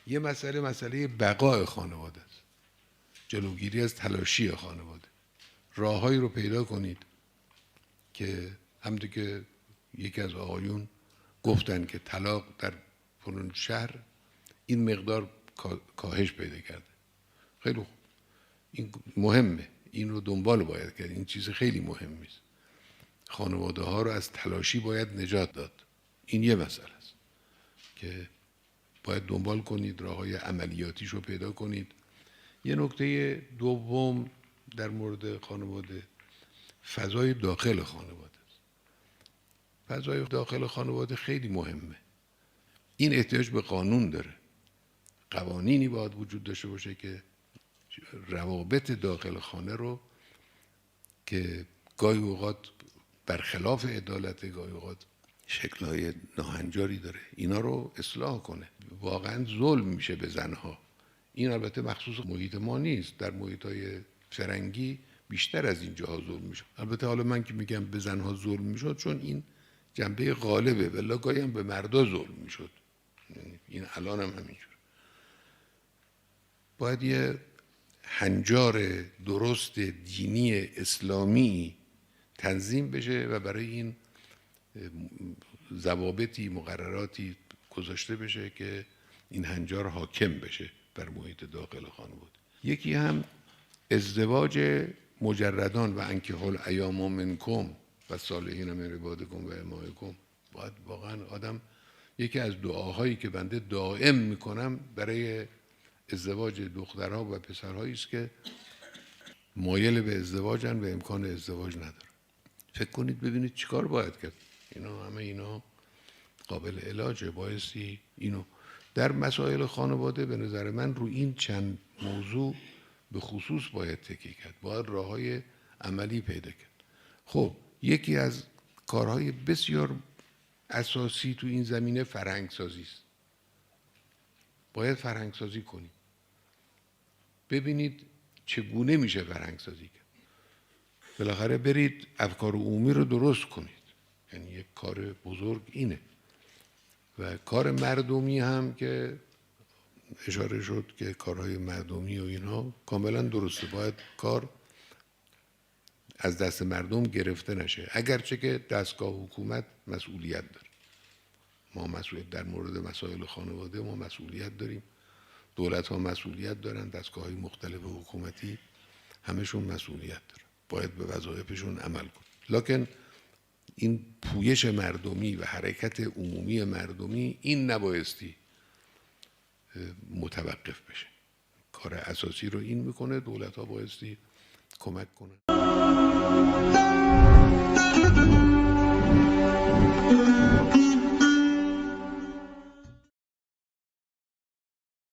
یه مسئله بقای خانواده است، جلوگیری از تلاشی خانواده. راههایی رو پیدا کنید که همونطور که یکی از آقایون گفتن که طلاق در فلان شهر این مقدار کاهش پیدا کرده. خیلی خوب، این مهمه، این رو دنبال باید کرد، این چیز خیلی مهمی است. خانواده ها رو از تلاشی باید نجات داد. این یه مسئله است که باید دنبال کنید، راههای عملیاتیش رو پیدا کنید. یه نکته دوم در مورد خانواده، فضای داخل خانواده است. فضای داخل خانواده خیلی مهمه. این احتیاج به قانون داره. قوانینی باید وجود داشته باشه که روابط داخل خانه رو که گاهی اوقات برخلاف عدالت، گاهی اوقات شکل‌های ناهنجاری داره، اینا رو اصلاح کنه. واقعا ظلم میشه به زنها. این البته مخصوص محیط ما نیست، در محیط‌های فرنگی بیشتر از این جاها ظلم میشه. البته حالا من که میگم به زنها ظلم میشد چون این جنبه غالبه، ولی گاهی هم به مردا ظلم میشد. این الان هم همینجور. باید یه هنجار درست دینی اسلامی تنظیم بشه و برای این ضوابطی، مقرراتی گذاشته بشه که این هنجار حاکم بشه بر محیط داخل خانواده. یکی هم ازدواج مجردان و انکحوا الایام منکم و صالحین من عبادکم و امائکم. باید واقعا آدم، یکی از دعاهایی که بنده دائم میکنم برای ازدواج دخترها و پسرهایی است که مایل به ازدواجن و امکان ازدواج نداره. فکر کنید ببینید چیکار باید کرد. اینا قابل علاجه. بایستی اینو در مسائل خانواده به نظر من رو این چند موضوع به خصوص باید تکیه کرد. باید راههای عملی پیدا کرد. خب یکی از کارهای بسیار اساسی تو این زمینه فرهنگسازی است. باید فرهنگسازی کنید. ببینید چگونه میشه فرهنگسازی کرد. بالاخره برید افکار عمومی رو درست کنید. یعنی یک کار بزرگ اینه. و کار مردمی هم که اشاره شد که کارهای مردمی و اینها کاملا درسته. باید کار از دست مردم گرفته نشه، اگرچه که دستگاه حکومت مسئولیت داره. ما مسئولیت در مورد مسائل خانواده ما مسئولیت داریم، دولت ها مسئولیت دارن، دستگاه های مختلف حکومتی همشون مسئولیت دارن، باید به وظایفشون عمل کن. لکن این پویش مردمی و حرکت عمومی مردمی این نبایستی متوقف بشه. کار اساسی رو این میکنه. دولت ها بایستی کمک کنن.